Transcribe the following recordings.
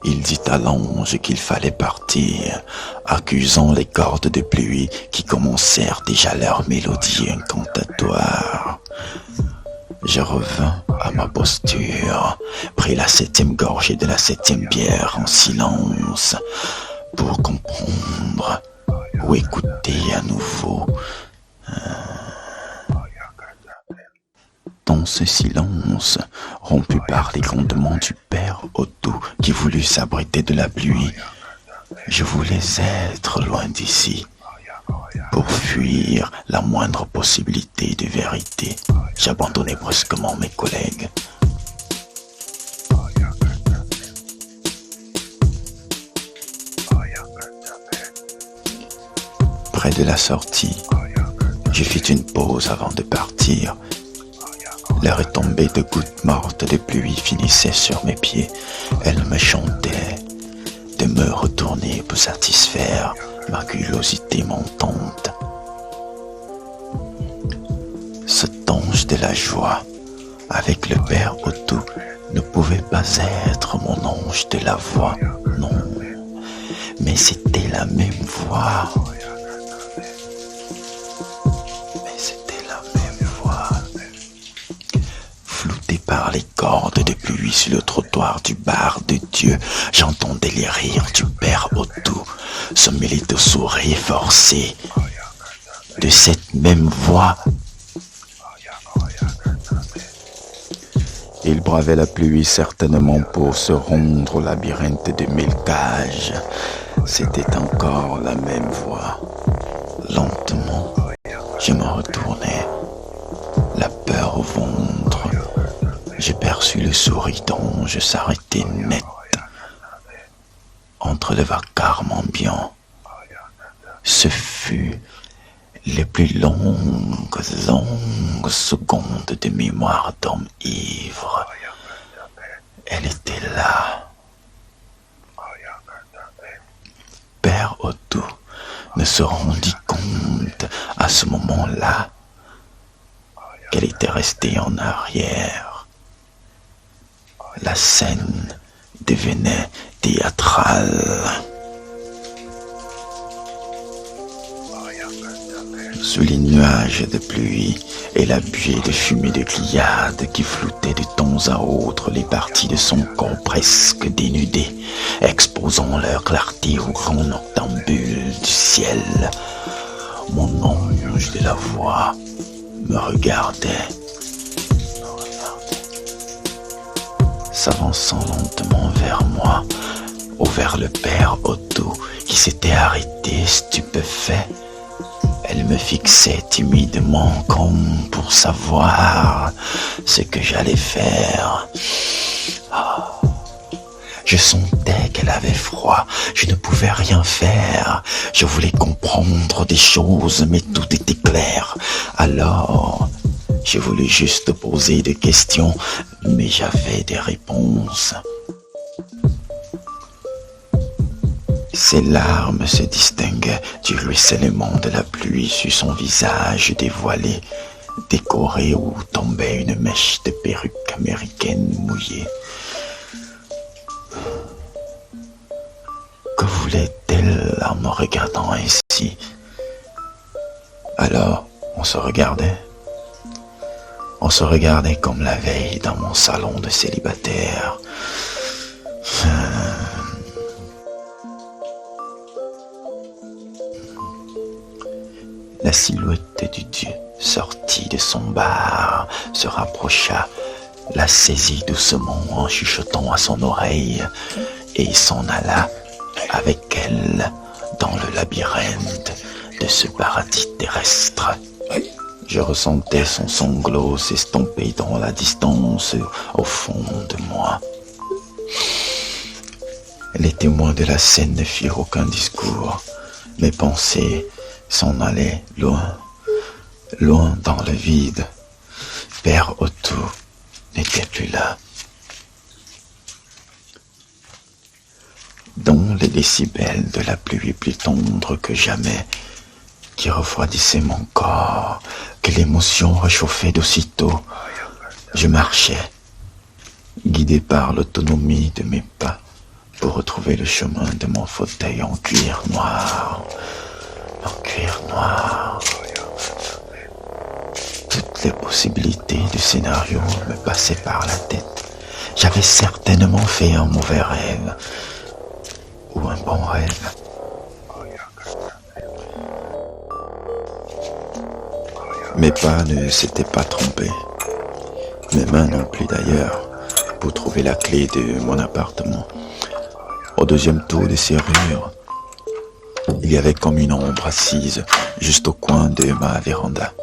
Il dit à l'ange qu'il fallait partir, accusant les cordes de pluie qui commencèrent déjà leur mélodie incantatoire. Je revins à ma posture, pris la 7e gorgée de la 7e bière en silence, pour comprendre ou écouter à nouveau. Dans ce silence, rompu par les grondements du père Otto qui voulut s'abriter de la pluie, je voulais être loin d'ici. Pour fuir la moindre possibilité de vérité, j'abandonnai brusquement mes collègues. Près de la sortie, je fis une pause avant de partir. Les retombées de gouttes mortes de pluie finissaient sur mes pieds. Elles me chantaient de me retourner pour satisfaire ma curiosité montante. Cet ange de la joie, avec le père Otto, ne pouvait pas être mon ange de la voix, non. Mais c'était la même voix. Par les cordes de pluie sur le trottoir du bar de Dieu, j'entendais les rires du père Otto se mêler de sourires forcés. De cette même voix, il bravait la pluie certainement pour se rendre au labyrinthe de mille cages. C'était encore la même voix. Lentement, je me retournai, la peur au ventre. J'ai perçu le sourire d'ange s'arrêter net entre le vacarme ambiant. Ce fut les plus longues secondes de mémoire d'homme ivre. Elle était là. Père Otto ne se rendit compte à ce moment-là qu'elle était restée en arrière. La scène devenait théâtrale. Sous les nuages de pluie et la buée de fumée de gliade qui floutait de temps à autre les parties de son corps presque dénudées, exposant leur clarté au grand noctambule du ciel, mon ange de la voix me regardait. S'avançant lentement vers moi, ou vers le père Otto qui s'était arrêté stupéfait. Elle me fixait timidement comme pour savoir ce que j'allais faire. Je sentais qu'elle avait froid, je ne pouvais rien faire. Je voulais comprendre des choses, mais tout était clair. Alors, je voulais juste poser des questions, mais j'avais des réponses. Ses larmes se distinguaient du ruissellement de la pluie sur son visage dévoilé, décoré où tombait une mèche de perruque américaine mouillée. Que voulait-elle en me regardant ainsi? Alors, on se regardait. On se regardait comme la veille dans mon salon de célibataire. La silhouette du Dieu sortit de son bar, se rapprocha, la saisit doucement en chuchotant à son oreille et s'en alla avec elle dans le labyrinthe de ce paradis terrestre. Je ressentais son sanglot s'estomper dans la distance au fond de moi. Les témoins de la scène ne firent aucun discours. Mes pensées s'en allaient loin, loin dans le vide. Père Otto n'était plus là. Dont les décibels de la pluie plus tendre que jamais, qui refroidissait mon corps, que l'émotion réchauffait d'aussitôt. Je marchais, guidé par l'autonomie de mes pas, pour retrouver le chemin de mon fauteuil en cuir noir. En cuir noir. Toutes les possibilités du scénario me passaient par la tête. J'avais certainement fait un mauvais rêve. Ou un bon rêve. Mes pas ne s'étaient pas trompés. Mes mains non plus d'ailleurs, pour trouver la clé de mon appartement. Au deuxième tour de serrure, il y avait comme une ombre assise juste au coin de ma véranda,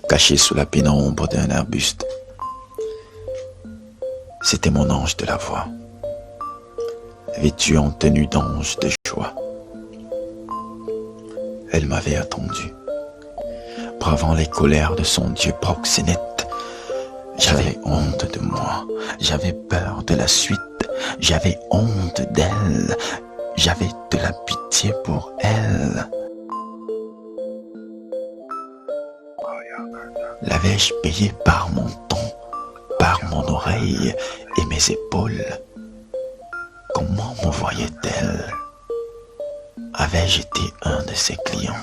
cachée sous la pénombre d'un arbuste. C'était mon ange de la voix, vêtue en tenue d'ange de joie. Elle m'avait attendu, bravant les colères de son dieu proxénète. J'avais honte de moi, j'avais peur de la suite, j'avais honte d'elle, j'avais de la pitié pour elle. L'avais-je payée par mon ton, par mon oreille et mes épaules? Comment me voyait-elle? Avais-je été un de ses clients?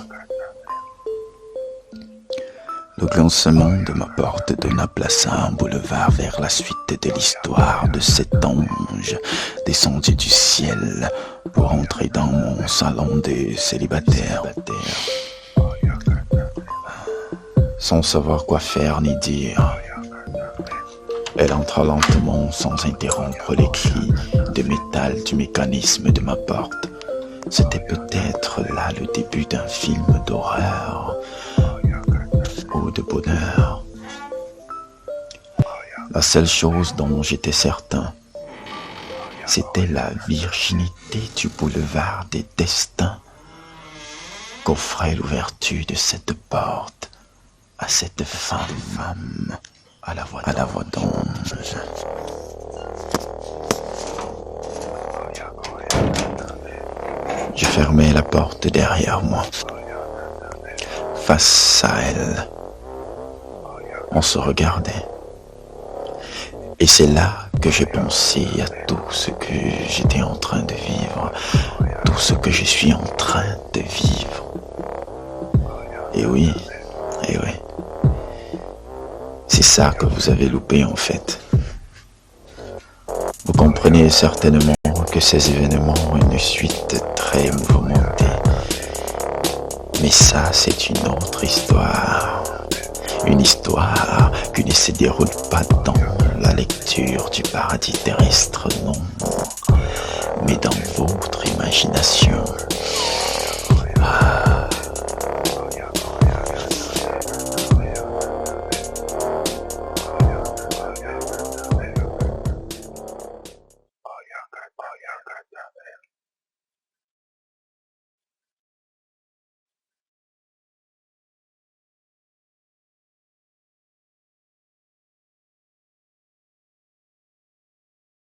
Le glancement de ma porte donna place à un boulevard vers la suite de l'histoire de cet ange descendu du ciel pour entrer dans mon salon de célibataire. Sans savoir quoi faire ni dire, elle entra lentement sans interrompre les cris de métal du mécanisme de ma porte. C'était peut-être là le début d'un film d'horreur ou de bonheur. La seule chose dont j'étais certain, c'était la virginité du boulevard des destins qu'offrait l'ouverture de cette porte à cette femme à la voix d'ange. Je fermai la porte derrière moi. Face à elle, on se regardait. Et c'est là que j'ai pensé à tout ce que j'étais en train de vivre, tout ce que je suis en train de vivre. Et oui, c'est ça que vous avez loupé en fait. Vous comprenez certainement que ces événements ont une suite très mouvementée. Mais ça, c'est une autre histoire. Une histoire qui ne se déroule pas dans la lecture du paradis terrestre, non, mais dans votre imagination.